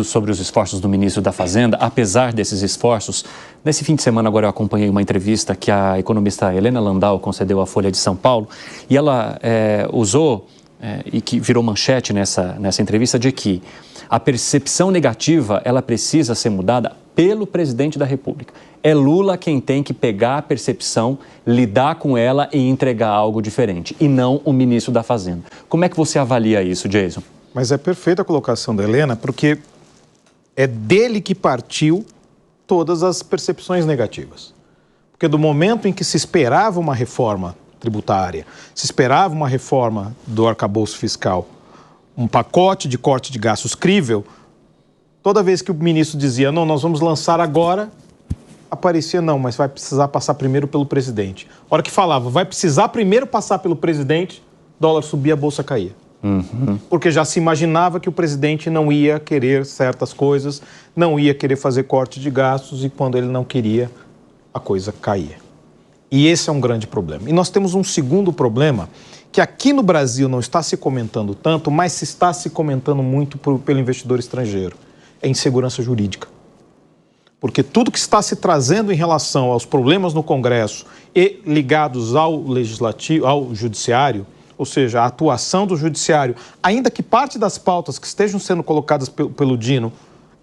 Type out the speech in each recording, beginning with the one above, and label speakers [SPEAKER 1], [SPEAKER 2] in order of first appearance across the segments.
[SPEAKER 1] Sobre os esforços do ministro da Fazenda, apesar desses esforços, nesse fim de semana agora eu acompanhei uma entrevista que a economista Helena Landau concedeu à Folha de São Paulo e ela usou, e que virou manchete nessa entrevista, de que a percepção negativa ela precisa ser mudada pelo presidente da República. É Lula quem tem que pegar a percepção, lidar com ela e entregar algo diferente, e não o ministro da Fazenda. Como é que você avalia isso, Jason?
[SPEAKER 2] Mas é perfeita a colocação da Helena, porque é dele que partiu todas as percepções negativas. Porque do momento em que se esperava uma reforma tributária, se esperava uma reforma do arcabouço fiscal, um pacote de corte de gastos crível, toda vez que o ministro dizia, não, nós vamos lançar agora, aparecia, não, mas vai precisar passar primeiro pelo presidente. A hora que falava, vai precisar primeiro passar pelo presidente, dólar subia, a bolsa caía. Porque já se imaginava que o presidente não ia querer certas coisas, não ia querer fazer corte de gastos e quando ele não queria, a coisa caía. E esse é um grande problema. E nós temos um segundo problema que aqui no Brasil não está se comentando tanto, mas se está se comentando muito pelo investidor estrangeiro. É insegurança jurídica. Porque tudo que está se trazendo em relação aos problemas no Congresso e ligados ao legislativo, ao judiciário, ou seja, a atuação do judiciário, ainda que parte das pautas que estejam sendo colocadas pelo Dino,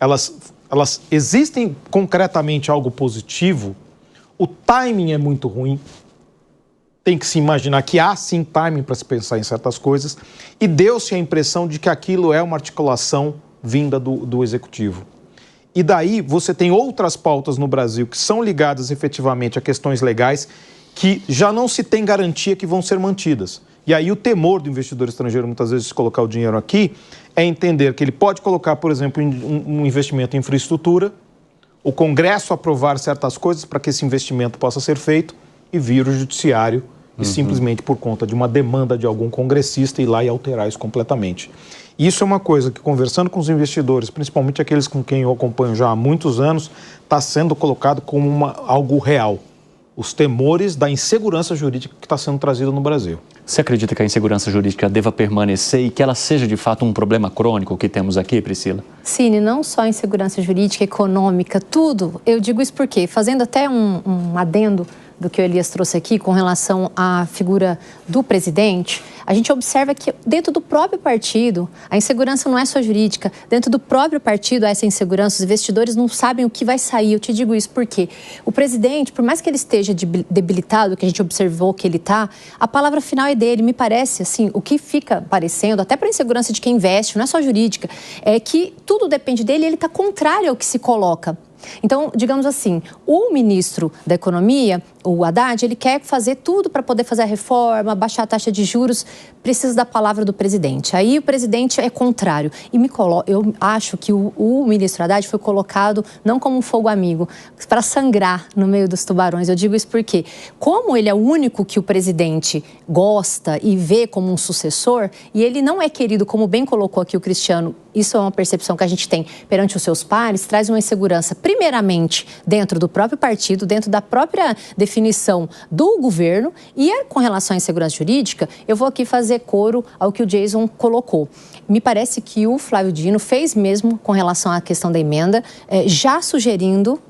[SPEAKER 2] elas existem concretamente algo positivo, o timing é muito ruim, tem que se imaginar que há sim timing para se pensar em certas coisas, e deu-se a impressão de que aquilo é uma articulação vinda do Executivo. E daí você tem outras pautas no Brasil que são ligadas efetivamente a questões legais que já não se tem garantia que vão ser mantidas. E aí o temor do investidor estrangeiro, muitas vezes, de colocar o dinheiro aqui, é entender que ele pode colocar, por exemplo, um investimento em infraestrutura, o Congresso aprovar certas coisas para que esse investimento possa ser feito e vir o judiciário e simplesmente por conta de uma demanda de algum congressista ir lá e alterar isso completamente. Isso é uma coisa que, conversando com os investidores, principalmente aqueles com quem eu acompanho já há muitos anos, está sendo colocado como algo real. Os temores da insegurança jurídica que está sendo trazida no Brasil.
[SPEAKER 1] Você acredita que a insegurança jurídica deva permanecer e que ela seja, de fato, um problema crônico que temos aqui, Priscila?
[SPEAKER 3] Cine, não só insegurança jurídica, econômica, tudo. Eu digo isso porque, fazendo até um adendo do que o Elias trouxe aqui com relação à figura do presidente, a gente observa que dentro do próprio partido, a insegurança não é só jurídica, dentro do próprio partido há essa insegurança, os investidores não sabem o que vai sair. Eu te digo isso porque o presidente, por mais que ele esteja debilitado, que a gente observou que ele está, a palavra final é dele. Me parece, assim, o que fica parecendo, até para a insegurança de quem investe, não é só jurídica, é que tudo depende dele e ele está contrário ao que se coloca. Então, digamos assim, o ministro da Economia, o Haddad, ele quer fazer tudo para poder fazer a reforma, baixar a taxa de juros, precisa da palavra do presidente. Aí o presidente é contrário. E eu acho que o ministro Haddad foi colocado não como um fogo amigo, para sangrar no meio dos tubarões. Eu digo isso porque, como ele é o único que o presidente gosta e vê como um sucessor, e ele não é querido, como bem colocou aqui o Cristiano, isso é uma percepção que a gente tem perante os seus pares, traz uma insegurança, primeiramente, dentro do próprio partido, dentro da própria definição do governo, e com relação à insegurança jurídica, eu vou aqui fazer coro ao que o Jason colocou. Me parece que o Flávio Dino fez mesmo com relação à questão da emenda, já sugerindo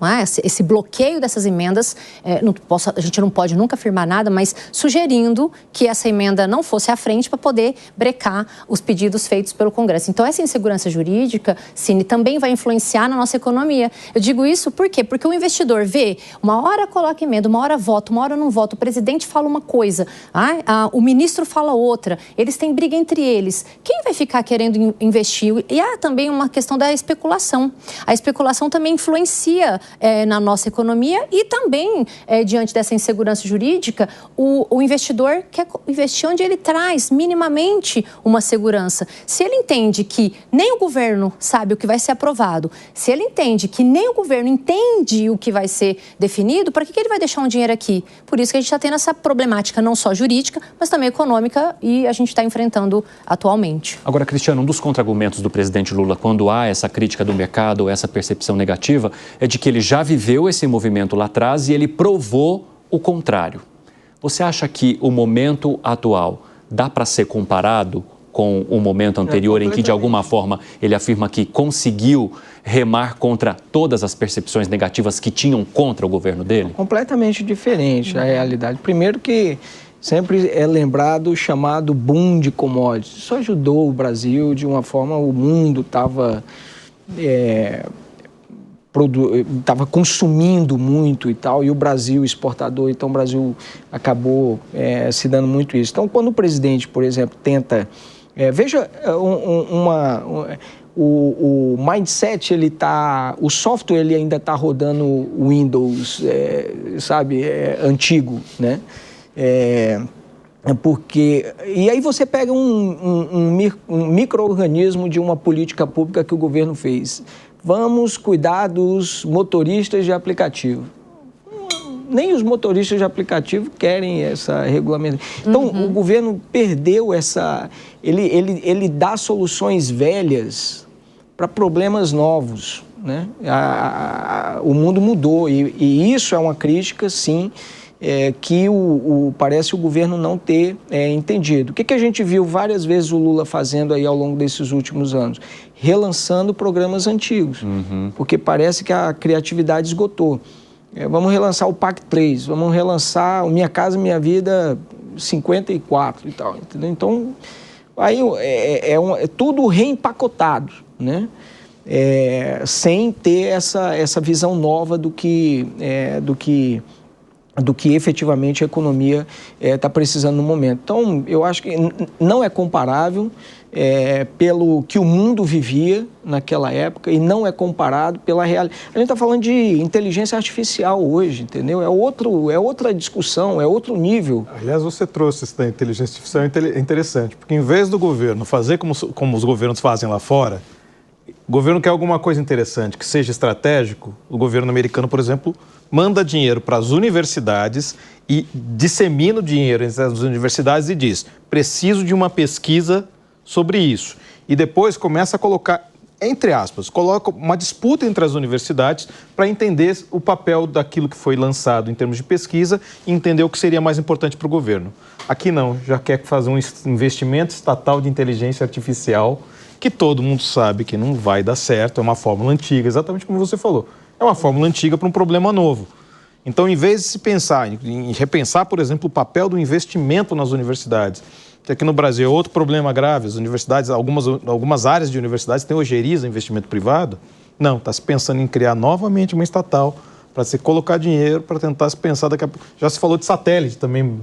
[SPEAKER 3] esse bloqueio dessas emendas, a gente não pode nunca afirmar nada, mas sugerindo que essa emenda não fosse à frente para poder brecar os pedidos feitos pelo Congresso. Então, essa insegurança jurídica, Cine, também vai influenciar na nossa economia. Eu digo isso por quê? Porque o investidor vê, uma hora coloca emenda, uma hora vota, uma hora não vota, o presidente fala uma coisa, o ministro fala outra, eles têm briga entre eles. Quem vai ficar querendo investir? E há também uma questão da especulação. A especulação também influencia na nossa economia e também, diante dessa insegurança jurídica, o investidor quer investir onde ele traz minimamente uma segurança. Se ele entende que nem o governo sabe o que vai ser aprovado, se ele entende que nem o governo entende o que vai ser definido, para que ele vai deixar um dinheiro aqui? Por isso que a gente está tendo essa problemática não só jurídica, mas também econômica, e a gente está enfrentando atualmente.
[SPEAKER 1] Agora, Cristiano, um dos contra-argumentos do presidente Lula, quando há essa crítica do mercado ou essa percepção negativa, é de que ele já viveu esse movimento lá atrás e ele provou o contrário. Você acha que o momento atual dá para ser comparado com o momento anterior, em que, de alguma forma, ele afirma que conseguiu remar contra todas as percepções negativas que tinham contra o governo dele?
[SPEAKER 4] Completamente diferente a realidade. Primeiro que sempre é lembrado o chamado boom de commodities. Isso ajudou o Brasil de uma forma, o mundo estava consumindo muito e tal, e o Brasil exportador, então o Brasil acabou se dando muito isso. Então, quando o presidente, por exemplo, tenta... veja, o mindset, o software ele ainda está rodando o Windows, antigo, né? E aí você pega um micro-organismo de uma política pública que o governo fez. Vamos cuidar dos motoristas de aplicativo. Nem os motoristas de aplicativo querem essa regulamentação. Então, o governo perdeu essa... Ele dá soluções velhas para problemas novos, né? O mundo mudou e isso é uma crítica, sim, que parece o governo não ter entendido. O que a gente viu várias vezes o Lula fazendo aí ao longo desses últimos anos? Relançando programas antigos, porque parece que a criatividade esgotou. Vamos relançar o PAC 3, vamos relançar o Minha Casa Minha Vida 54 e tal, entendeu? Então, aí é tudo reempacotado, né? Sem ter essa visão nova do que efetivamente a economia está precisando no momento. Então, eu acho que não é comparável pelo que o mundo vivia naquela época e não é comparado pela realidade. A gente está falando de inteligência artificial hoje, entendeu? É outra discussão, é outro nível.
[SPEAKER 2] Aliás, você trouxe isso da inteligência artificial interessante, porque em vez do governo fazer como os governos fazem lá fora, o governo quer alguma coisa interessante, que seja estratégico. O governo americano, por exemplo, manda dinheiro para as universidades e dissemina o dinheiro entre as universidades e diz: preciso de uma pesquisa sobre isso. E depois começa a colocar, entre aspas, coloca uma disputa entre as universidades para entender o papel daquilo que foi lançado em termos de pesquisa e entender o que seria mais importante para o governo. Aqui não, já quer fazer um investimento estatal de inteligência artificial que todo mundo sabe que não vai dar certo, é uma fórmula antiga, exatamente como você falou. É uma fórmula antiga para um problema novo. Então, em vez de se pensar em repensar, por exemplo, o papel do investimento nas universidades, que aqui no Brasil é outro problema grave, as universidades, algumas áreas de universidades têm ojeriza investimento privado, não, está se pensando em criar novamente uma estatal para se colocar dinheiro, para tentar se pensar daqui a pouco. Já se falou de satélite também,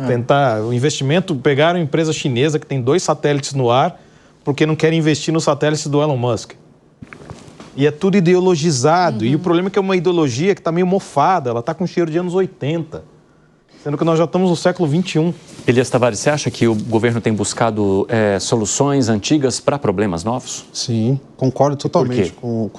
[SPEAKER 2] tentar o investimento, pegaram uma empresa chinesa que tem 2 satélites no ar, porque não querem investir nos satélites do Elon Musk. E é tudo ideologizado. E o problema é que é uma ideologia que está meio mofada, ela está com cheiro de anos 80, sendo que nós já estamos no século XXI.
[SPEAKER 1] Elias Tavares, você acha que o governo tem buscado soluções antigas para problemas novos?
[SPEAKER 5] Sim, concordo totalmente com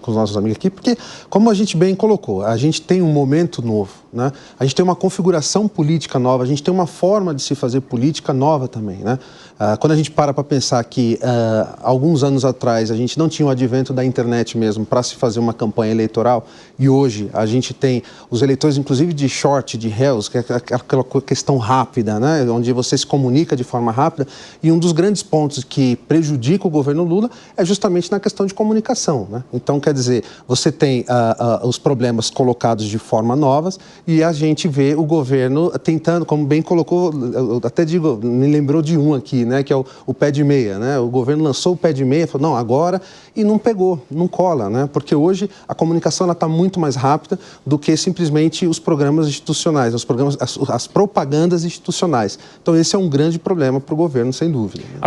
[SPEAKER 5] os nossos amigos aqui, porque, como a gente bem colocou, a gente tem um momento novo, né? A gente tem uma configuração política nova, a gente tem uma forma de se fazer política nova também, né? Quando a gente para pensar que alguns anos atrás a gente não tinha o advento da internet mesmo para se fazer uma campanha eleitoral, e hoje a gente tem os eleitores, inclusive de short, de reels, que é aquela questão rápida, né? Onde você se comunica de forma rápida, e um dos grandes pontos que prejudica o governo Lula é justamente na questão de comunicação, né? Então, quer dizer, você tem os problemas colocados de forma novas e a gente vê o governo tentando, como bem colocou, eu até digo, me lembrou de um aqui, né, que é o pé de meia, né? O governo lançou o pé de meia, falou, não, agora, e não pegou, não cola, né? Porque hoje a comunicação está muito mais rápida do que simplesmente os programas institucionais, as propagandas institucionais. Então, esse é um grande problema para o governo, sem dúvida.